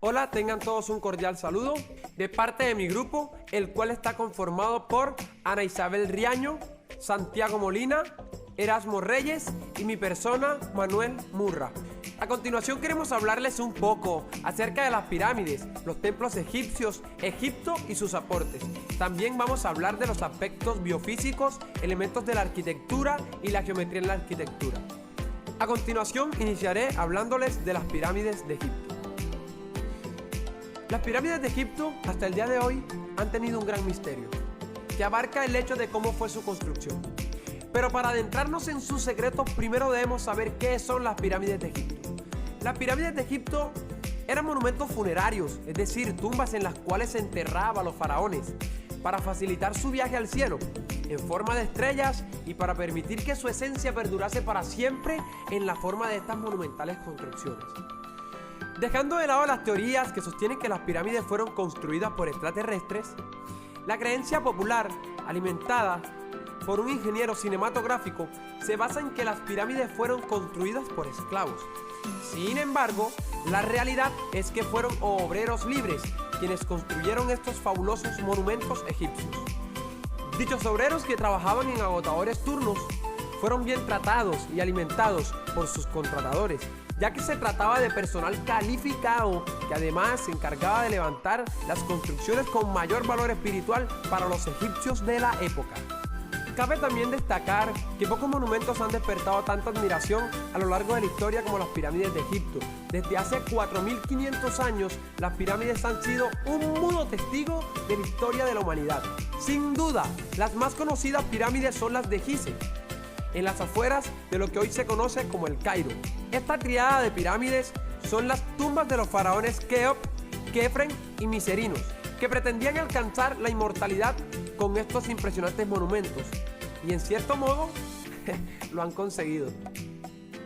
Hola, tengan todos un cordial saludo de parte de mi grupo, el cual está conformado por Ana Isabel Riaño, Santiago Molina, Erasmo Reyes y mi persona, Manuel Murra. A continuación queremos hablarles un poco acerca de las pirámides, los templos egipcios, Egipto y sus aportes. También vamos a hablar de los aspectos biofísicos, elementos de la arquitectura y la geometría en la arquitectura. A continuación iniciaré hablándoles de las pirámides de Egipto. Las pirámides de Egipto hasta el día de hoy han tenido un gran misterio, que abarca el hecho de cómo fue su construcción. Pero para adentrarnos en sus secretos, primero debemos saber qué son las pirámides de Egipto. Las pirámides de Egipto eran monumentos funerarios, es decir, tumbas en las cuales se enterraba a los faraones para facilitar su viaje al cielo en forma de estrellas y para permitir que su esencia perdurase para siempre en la forma de estas monumentales construcciones. Dejando de lado las teorías que sostienen que las pirámides fueron construidas por extraterrestres, la creencia popular, alimentada por un ingeniero cinematográfico, se basa en que las pirámides fueron construidas por esclavos. Sin embargo, la realidad es que fueron obreros libres quienes construyeron estos fabulosos monumentos egipcios. Dichos obreros, que trabajaban en agotadores turnos, fueron bien tratados y alimentados por sus contratadores, ya que se trataba de personal calificado que además se encargaba de levantar las construcciones con mayor valor espiritual para los egipcios de la época. Cabe también destacar que pocos monumentos han despertado tanta admiración a lo largo de la historia como las pirámides de Egipto. Desde hace 4.500 años, las pirámides han sido un mudo testigo de la historia de la humanidad. Sin duda, las más conocidas pirámides son las de Gizeh, en las afueras de lo que hoy se conoce como el Cairo. Esta triada de pirámides son las tumbas de los faraones Keops, Kefren y Miserinos, que pretendían alcanzar la inmortalidad con estos impresionantes monumentos, y en cierto modo lo han conseguido.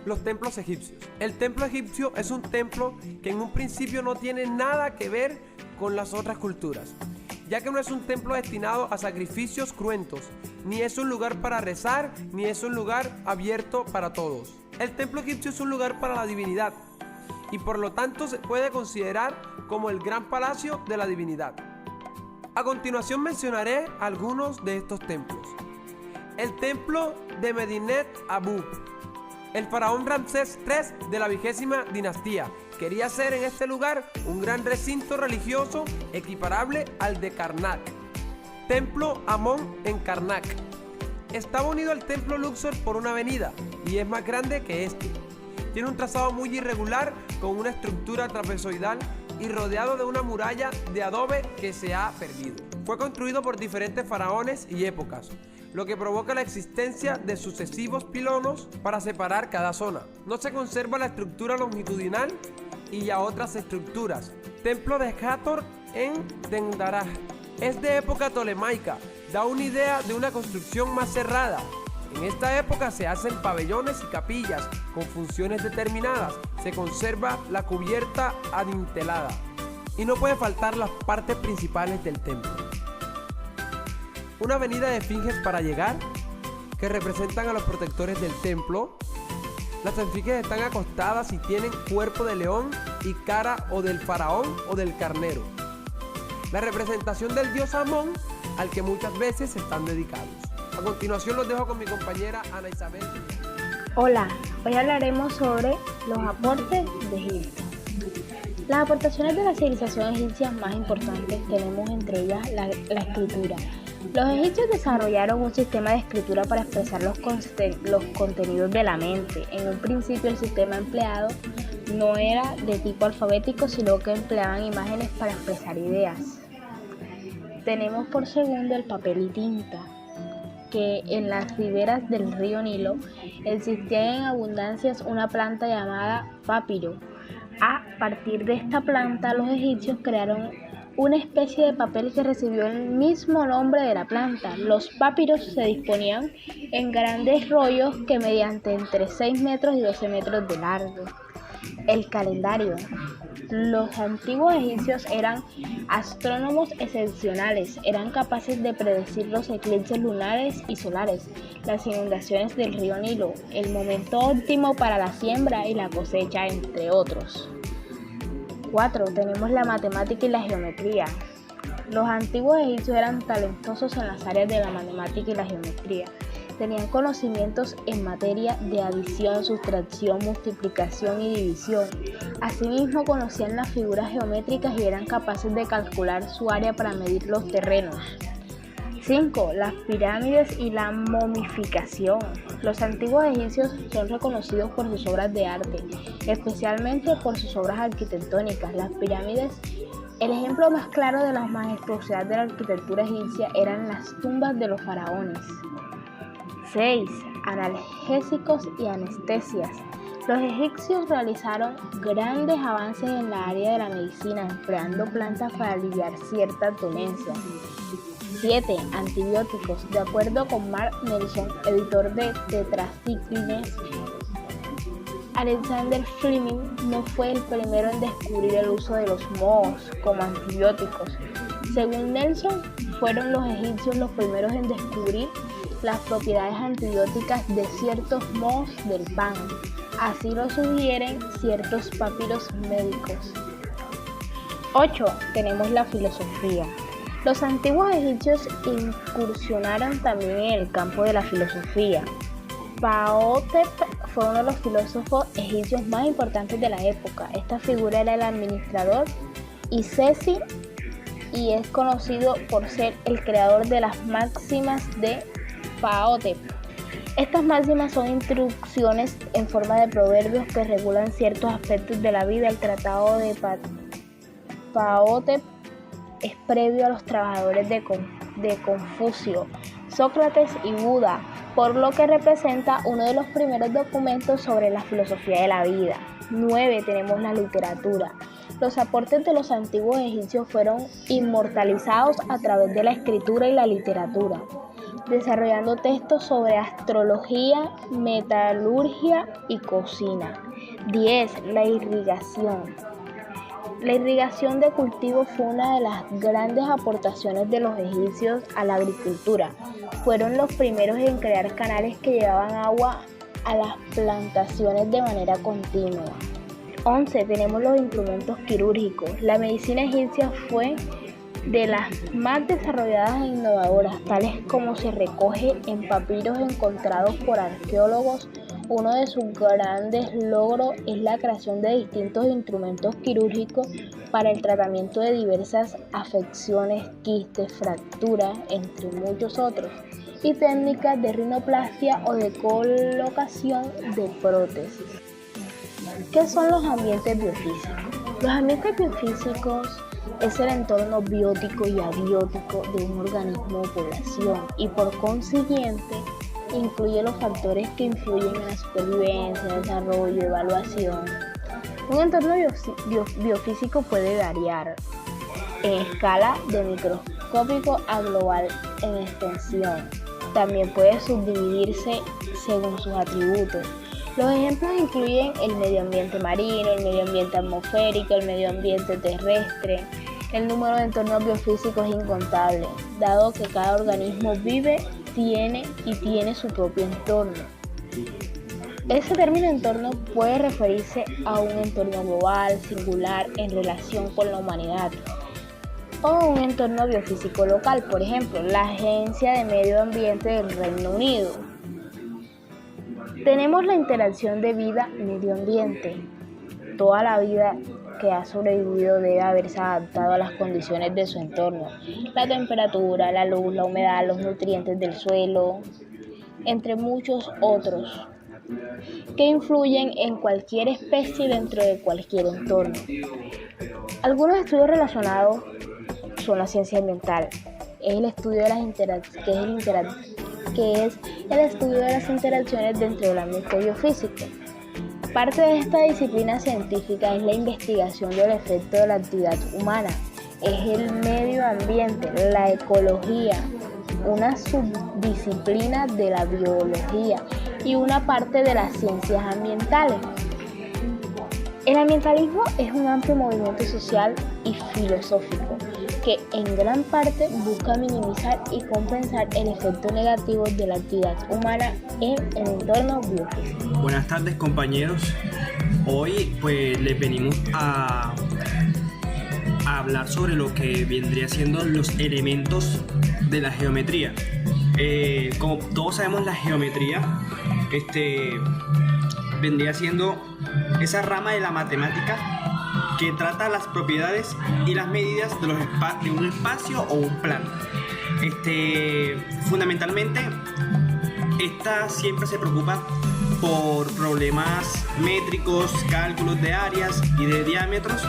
Los templos egipcios. El templo egipcio es un templo que en un principio no tiene nada que ver con las otras culturas, ya que no es un templo destinado a sacrificios cruentos, ni es un lugar para rezar, ni es un lugar abierto para todos. El templo egipcio es un lugar para la divinidad, y por lo tanto se puede considerar como el gran palacio de la divinidad. A continuación mencionaré algunos de estos templos. El templo de Medinet Abu. El faraón Ramsés III de la 20ª dinastía quería hacer en este lugar un gran recinto religioso equiparable al de Karnak. Templo Amón en Karnak. Estaba unido al templo Luxor por una avenida y es más grande que este. Tiene un trazado muy irregular con una estructura trapezoidal y rodeado de una muralla de adobe que se ha perdido. Fue construido por diferentes faraones y épocas, lo que provoca la existencia de sucesivos pilonos para separar cada zona. No se conserva la estructura longitudinal y ya otras estructuras. Templo de Hathor en Dendera. Es de época tolemaica, da una idea de una construcción más cerrada. En esta época se hacen pabellones y capillas con funciones determinadas. Se conserva la cubierta adintelada y no puede faltar las partes principales del templo. Una avenida de esfinges para llegar, que representan a los protectores del templo. Las esfinges están acostadas y tienen cuerpo de león y cara o del faraón o del carnero. La representación del dios Amón, al que muchas veces están dedicados. A continuación los dejo con mi compañera Ana Isabel. Hola, hoy hablaremos sobre los aportes de Egipto. Las aportaciones de la civilización egipcia más importantes tenemos entre ellas la escritura. Los egipcios desarrollaron un sistema de escritura para expresar los contenidos de la mente. En un principio el sistema empleado no era de tipo alfabético, sino que empleaban imágenes para expresar ideas. Tenemos por segundo el papel y tinta, que en las riberas del río Nilo existía en abundancias una planta llamada papiro. A partir de esta planta, los egipcios crearon una especie de papel que recibió el mismo nombre de la planta. Los papiros se disponían en grandes rollos que mediante entre 6 metros y 12 metros de largo. El calendario. Los antiguos egipcios eran astrónomos excepcionales, eran capaces de predecir los eclipses lunares y solares, las inundaciones del río Nilo, el momento óptimo para la siembra y la cosecha, entre otros. 4. Tenemos la matemática y la geometría. Los antiguos egipcios eran talentosos en las áreas de la matemática y la geometría. Tenían conocimientos en materia de adición, sustracción, multiplicación y división. Asimismo, conocían las figuras geométricas y eran capaces de calcular su área para medir los terrenos. 5. Las pirámides y la momificación. Los antiguos egipcios son reconocidos por sus obras de arte, especialmente por sus obras arquitectónicas. Las pirámides, el ejemplo más claro de la majestuosidad de la arquitectura egipcia, eran las tumbas de los faraones. 6. Analgésicos y anestesias. Los egipcios realizaron grandes avances en la área de la medicina, empleando plantas para aliviar ciertas dolencias. 7. Antibióticos. De acuerdo con Mark Nelson, editor de Tetracyclines, Alexander Fleming no fue el primero en descubrir el uso de los mohos como antibióticos. Según Nelson, fueron los egipcios los primeros en descubrir las propiedades antibióticas de ciertos mohos del pan. Así lo sugieren ciertos papiros médicos. 8. Tenemos la filosofía. Los antiguos egipcios incursionaron también en el campo de la filosofía. Ptahotep fue uno de los filósofos egipcios más importantes de la época. Esta figura era el administrador y Sesi, y es conocido por ser el creador de las máximas de Ptahotep. Estas máximas son instrucciones en forma de proverbios que regulan ciertos aspectos de la vida. El tratado de Ptahotep es previo a los trabajadores de Confucio, Sócrates y Buda, por lo que representa uno de los primeros documentos sobre la filosofía de la vida. 9. Tenemos la literatura. Los aportes de los antiguos egipcios fueron inmortalizados a través de la escritura y la literatura, desarrollando textos sobre astrología, metalurgia y cocina. 10. La irrigación. La irrigación de cultivos fue una de las grandes aportaciones de los egipcios a la agricultura. Fueron los primeros en crear canales que llevaban agua a las plantaciones de manera continua. 11. Tenemos los instrumentos quirúrgicos. La medicina egipcia fue de las más desarrolladas e innovadoras, tales como se recoge en papiros encontrados por arqueólogos. Uno de sus grandes logros es la creación de distintos instrumentos quirúrgicos para el tratamiento de diversas afecciones, quistes, fracturas, entre muchos otros, y técnicas de rinoplastia o de colocación de prótesis. ¿Qué son los ambientes biofísicos? Los ambientes biofísicos es el entorno biótico y abiótico de un organismo o población, y por consiguiente incluye los factores que influyen en la supervivencia, desarrollo, evaluación. Un entorno biofísico puede variar en escala de microscópico a global en extensión. También puede subdividirse según sus atributos. Los ejemplos incluyen el medio ambiente marino, el medio ambiente atmosférico, el medio ambiente terrestre. El número de entornos biofísicos es incontable, dado que cada organismo tiene su propio entorno. Ese término entorno puede referirse a un entorno global, singular, en relación con la humanidad, o un entorno biofísico local, por ejemplo, la Agencia de Medio Ambiente del Reino Unido. Tenemos la interacción de vida-medio ambiente. Toda la vida que ha sobrevivido debe haberse adaptado a las condiciones de su entorno, la temperatura, la luz, la humedad, los nutrientes del suelo, entre muchos otros, que influyen en cualquier especie dentro de cualquier entorno. Algunos estudios relacionados son la ciencia ambiental, es el estudio de las interacciones dentro del ambiente biofísico. Parte de esta disciplina científica es la investigación del efecto de la actividad humana. Es el medio ambiente, la ecología, una subdisciplina de la biología y una parte de las ciencias ambientales. El ambientalismo es un amplio movimiento social y filosófico que en gran parte busca minimizar y compensar el efecto negativo de la actividad humana en el entorno biofísico. Buenas tardes, compañeros. Hoy les venimos a a hablar sobre lo que vendría siendo los elementos de la geometría. Como todos sabemos, la geometría vendría siendo esa rama de la matemática que trata las propiedades y las medidas de un espacio o un plano. Fundamentalmente, esta siempre se preocupa por problemas métricos, cálculos de áreas y de diámetros,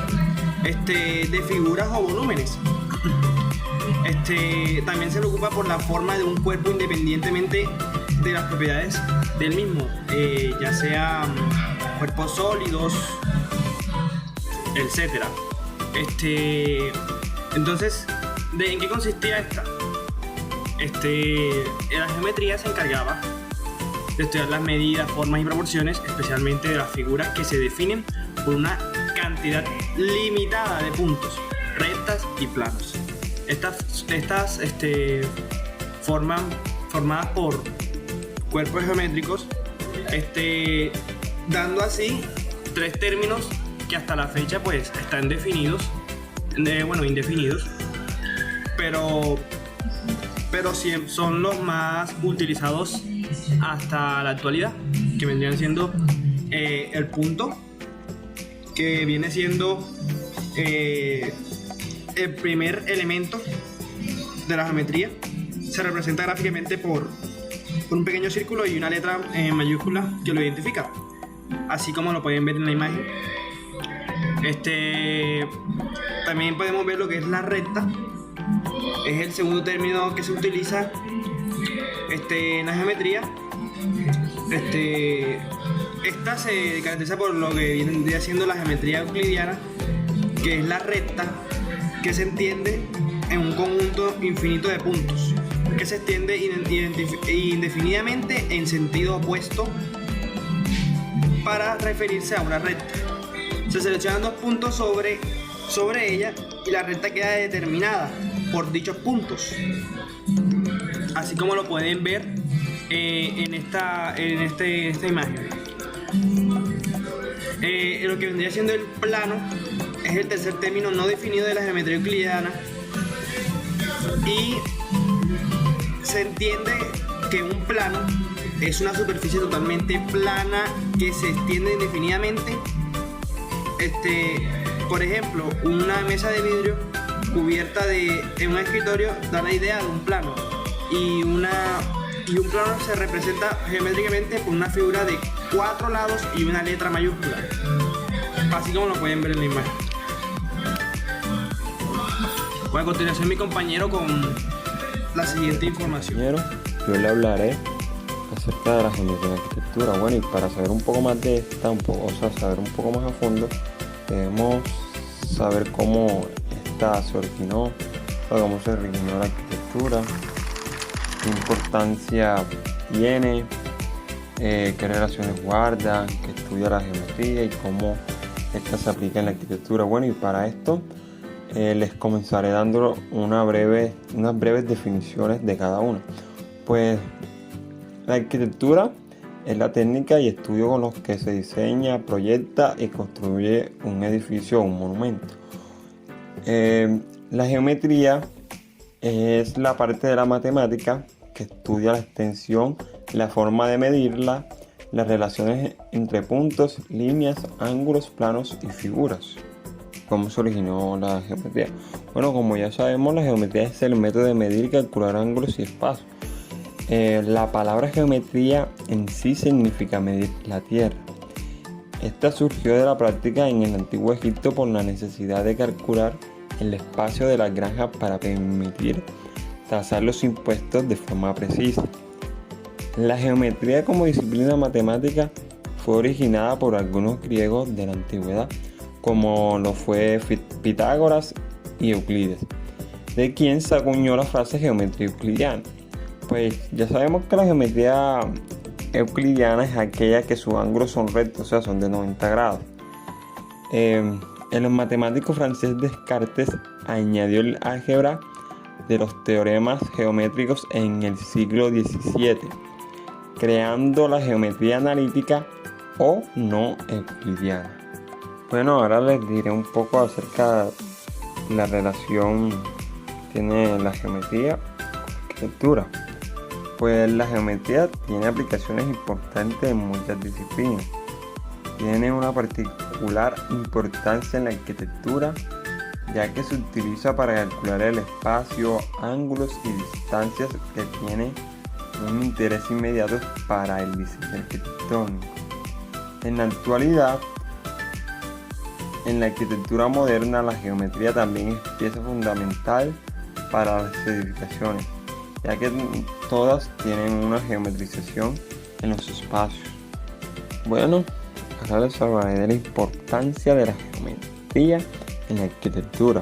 de figuras o volúmenes. También se preocupa por la forma de un cuerpo independientemente de las propiedades del mismo, ya sea cuerpos sólidos, etcétera. Entonces, ¿en qué consistía esta? La geometría se encargaba de estudiar las medidas, formas y proporciones, especialmente de las figuras que se definen por una cantidad limitada de puntos, rectas y planos. Estas formadas por cuerpos geométricos, dando así tres términos que hasta la fecha pues están indefinidos, pero son los más utilizados hasta la actualidad, que vendrían siendo el punto, que viene siendo el primer elemento de la geometría. Se representa gráficamente por un pequeño círculo y una letra en mayúscula que lo identifica, así como lo pueden ver en la imagen. También podemos ver lo que es la recta. Es el segundo término que se utiliza en la geometría. Esta se caracteriza por lo que viene siendo la geometría euclidiana, que es la recta que se entiende en un conjunto infinito de puntos, que se extiende indefinidamente en sentido opuesto para referirse a una recta. Se seleccionan dos puntos sobre ella y la recta queda determinada por dichos puntos, así como lo pueden ver en esta imagen. Lo que vendría siendo el plano es el tercer término no definido de la geometría euclidiana, y se entiende que un plano es una superficie totalmente plana que se extiende indefinidamente. Por ejemplo, una mesa de vidrio cubierta en un escritorio da la idea de un plano, y un plano se representa geométricamente por una figura de 4 lados y una letra mayúscula, así como lo pueden ver en la imagen. Bueno, a continuación mi compañero con la siguiente información. Yo le hablaré acerca de la geometría en arquitectura. Bueno, y para saber un poco más de esta, saber un poco más a fondo, debemos saber cómo esta se originó, cómo se originó la arquitectura, qué importancia tiene, qué relaciones guarda, qué estudia la geometría y cómo esta se aplica en la arquitectura. Bueno, y para esto les comenzaré dando unas breves definiciones de cada una. Pues la arquitectura es la técnica y estudio con los que se diseña, proyecta y construye un edificio o un monumento. La geometría es la parte de la matemática que estudia la extensión, la forma de medirla, las relaciones entre puntos, líneas, ángulos, planos y figuras. ¿Cómo se originó la geometría? Bueno, como ya sabemos, la geometría es el método de medir y calcular ángulos y espacios. La palabra geometría en sí significa medir la tierra. Esta surgió de la práctica en el antiguo Egipto por la necesidad de calcular el espacio de las granjas para permitir trazar los impuestos de forma precisa. La geometría como disciplina matemática fue originada por algunos griegos de la antigüedad, como lo fue Pitágoras y Euclides, de quien se acuñó la frase geometría euclidiana. Pues ya sabemos que la geometría euclidiana es aquella que sus ángulos son rectos, o sea, son de 90 grados. El matemático francés Descartes añadió el álgebra de los teoremas geométricos en el siglo XVII, creando la geometría analítica o no euclidiana. Bueno, ahora les diré un poco acerca la relación tiene la geometría con la arquitectura? Pues la geometría tiene aplicaciones importantes en muchas disciplinas. Tiene una particular importancia en la arquitectura, ya que se utiliza para calcular el espacio, ángulos y distancias que tiene un interés inmediato para el diseño arquitectónico. En la actualidad, en la arquitectura moderna, la geometría también es pieza fundamental para las edificaciones, ya que todas tienen una geometrización en los espacios. Bueno, ahora les hablaré de la importancia de la geometría en la arquitectura.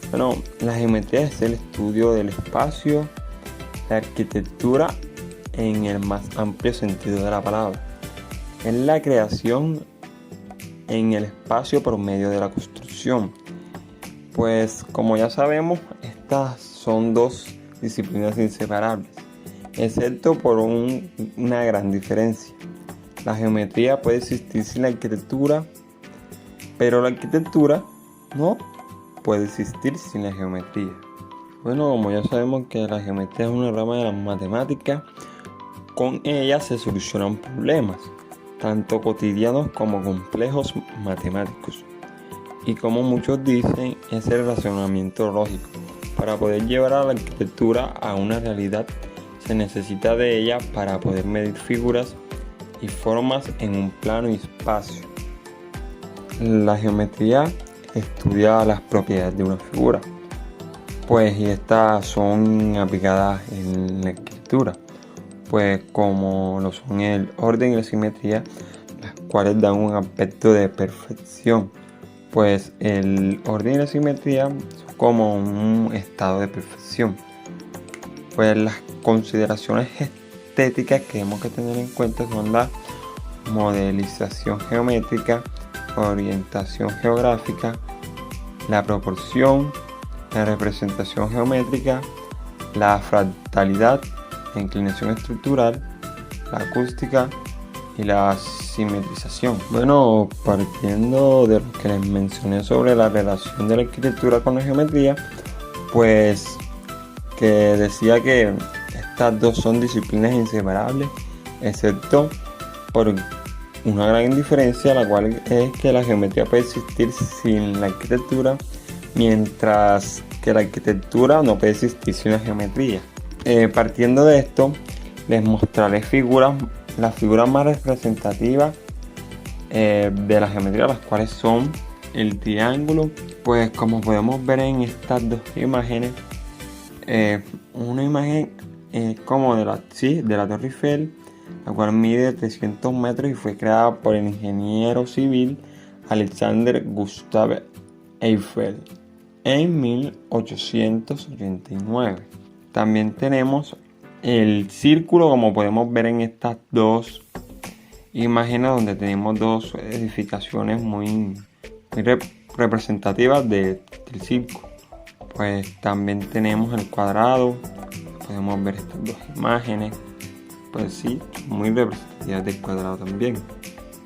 Bueno, la geometría es el estudio del espacio, la arquitectura en el más amplio sentido de la palabra. Es la creación en el espacio por medio de la construcción. Pues como ya sabemos, estas son dos disciplinas inseparables, excepto por una gran diferencia. La geometría puede existir sin la arquitectura, pero la arquitectura no puede existir sin la geometría. Bueno, como ya sabemos que la geometría es una rama de las matemáticas, con ella se solucionan problemas, tanto cotidianos como complejos matemáticos. Y como muchos dicen, es el razonamiento lógico. Para poder llevar a la arquitectura a una realidad, se necesita de ella para poder medir figuras y formas en un plano y espacio. La geometría estudia las propiedades de una figura, pues y estas son aplicadas en la arquitectura, pues como lo son el orden y la simetría, las cuales dan un aspecto de perfección. Pues el orden y la simetría son como un estado de perfección. Pues las consideraciones estéticas que tenemos que tener en cuenta son la modelización geométrica, orientación geográfica, la proporción, la representación geométrica, la fractalidad, la inclinación estructural, la acústica y la simetrización. Bueno, partiendo de lo que les mencioné sobre la relación de la arquitectura con la geometría, pues que decía que estas dos son disciplinas inseparables, excepto por una gran diferencia, la cual es que la geometría puede existir sin la arquitectura, mientras que la arquitectura no puede existir sin la geometría. Partiendo de esto, les mostraré las figuras más representativas de la geometría, las cuales son el triángulo. Pues como podemos ver en estas dos imágenes, una imagen como de la Torre Eiffel, la cual mide 300 metros y fue creada por el ingeniero civil Alexander Gustav Eiffel en 1889. También tenemos el círculo, como podemos ver en estas dos imágenes, donde tenemos dos edificaciones muy representativas del círculo. Pues también tenemos el cuadrado, podemos ver estas dos imágenes, pues sí, muy representativas del cuadrado también.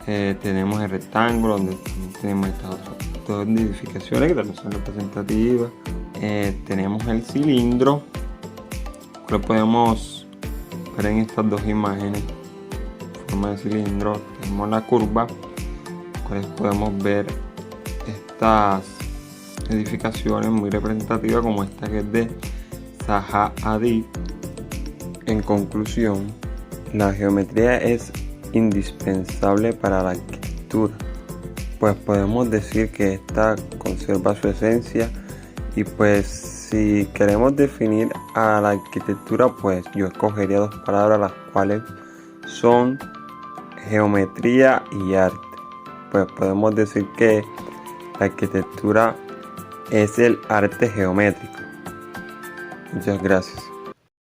Tenemos el rectángulo, donde también tenemos estas otras dos edificaciones que también son representativas. Tenemos el cilindro, lo podemos ver en estas dos imágenes, forma de cilindro. Tenemos la curva, pues podemos ver estas edificaciones muy representativas, como esta que es de Zaha Hadid. En conclusión, la geometría es indispensable para la arquitectura, pues podemos decir que esta conserva su esencia. Y pues si queremos definir a la arquitectura, pues yo escogería dos palabras, las cuales son geometría y arte. Pues podemos decir que la arquitectura es el arte geométrico. Muchas gracias.